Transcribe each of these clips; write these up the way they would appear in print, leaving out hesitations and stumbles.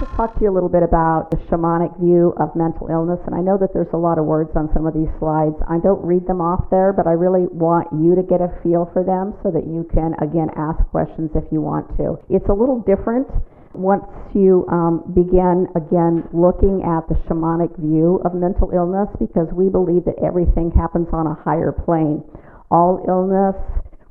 to talk to you a little bit about the shamanic view of mental illness, and I know that there's a lot of words on some of these slides. I don't read them off there, but I really want you to get a feel for them so that you can, again, ask questions if you want to. It's a little different once you begin, again, looking at the shamanic view of mental illness, because we believe that everything happens on a higher plane. All illness,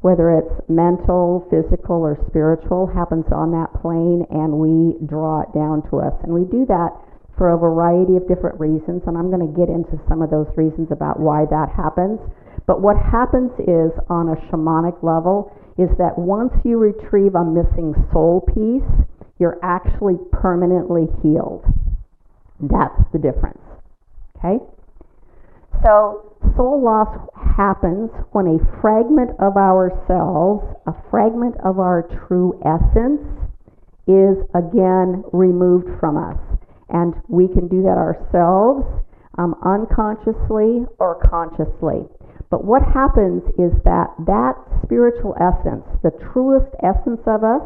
whether it's mental, physical, or spiritual, happens on that plane, and we draw it down to us. And we do that for a variety of different reasons, and I'm going to get into some of those reasons about why that happens. But what happens is, on a shamanic level, is that once you retrieve a missing soul piece, you're actually permanently healed. That's the difference. Okay? So, soul loss happens when a fragment of ourselves, a fragment of our true essence, is again removed from us. And we can do that ourselves, unconsciously or consciously. But what happens is that that spiritual essence, the truest essence of us,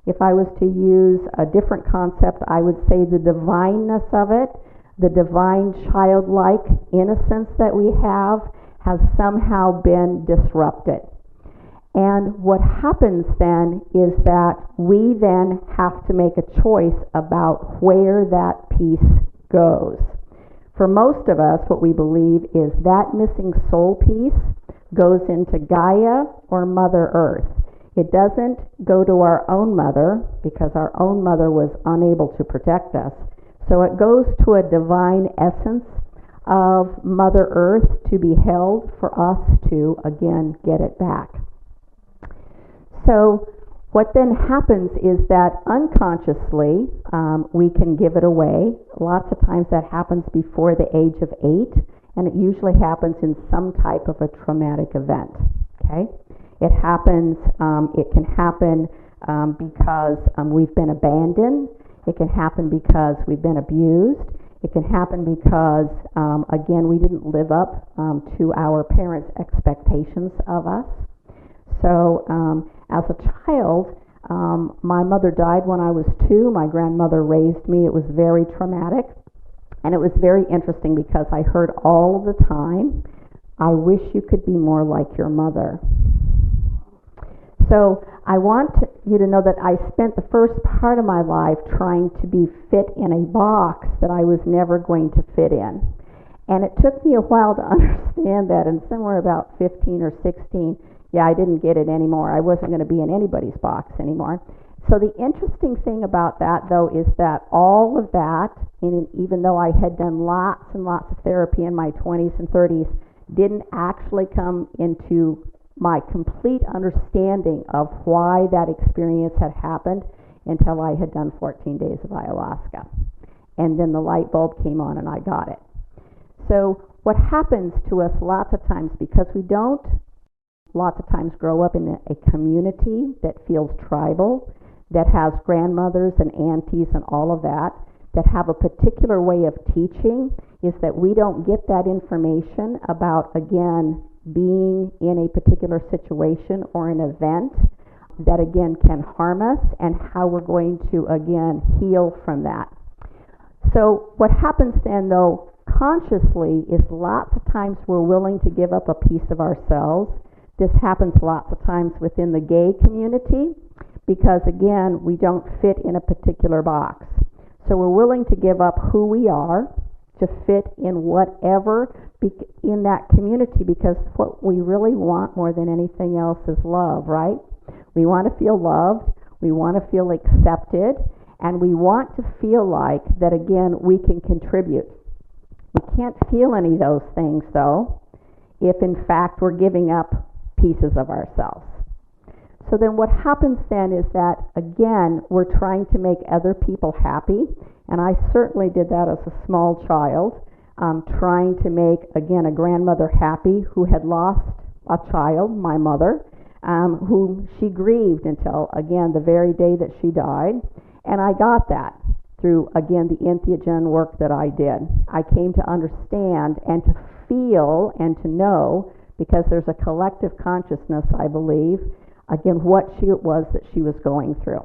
if I was to use a different concept, I would say the divineness of it, the divine childlike innocence that we have, has somehow been disrupted. And what happens then is that we then have to make a choice about where that piece goes. For most of us, what we believe is that missing soul piece goes into Gaia or Mother Earth. It doesn't go to our own mother, because our own mother was unable to protect us. So it goes to a divine essence of Mother Earth to be held for us to, again, get it back. So what then happens is that unconsciously we can give it away. Lots of times that happens before the age of 8, and it usually happens in some type of a traumatic event. Okay? It happens, it can happen because we've been abandoned. It can happen because we've been abused. It can happen because, again, we didn't live up to our parents' expectations of us. So as a child, my mother died when I was 2. My grandmother raised me. It was very traumatic. And it was very interesting because I heard all the time, "I wish you could be more like your mother." So I want you to know that I spent the first part of my life trying to be fit in a box that I was never going to fit in. And it took me a while to understand that, and somewhere about 15 or 16, I didn't get it anymore. I wasn't going to be in anybody's box anymore. So the interesting thing about that, though, is that all of that, even though I had done lots and lots of therapy in my 20s and 30s, didn't actually come into my complete understanding of why that experience had happened until I had done 14 days of ayahuasca. And then the light bulb came on and I got it. So what happens to us lots of times, because we don't lots of times grow up in a community that feels tribal, that has grandmothers and aunties and all of that, that have a particular way of teaching, is that we don't get that information about, again, being in a particular situation or an event that, again, can harm us, and how we're going to, again, heal from that. So what happens then, though, consciously, is lots of times we're willing to give up a piece of ourselves. This happens lots of times within the gay community because, again, we don't fit in a particular box. So we're willing to give up who we are to fit in whatever in that community, because what we really want more than anything else is love, right? We want to feel loved, we want to feel accepted, and we want to feel like that, again, we can contribute. We can't feel any of those things, though, if in fact we're giving up pieces of ourselves. So then what happens then is that, again, we're trying to make other people happy, and I certainly did that as a small child, trying to make, again, a grandmother happy who had lost a child, my mother, whom she grieved until, again, the very day that she died. And I got that through, again, the entheogen work that I did. I came to understand and to feel and to know, because there's a collective consciousness, I believe, again, what it was that she was going through.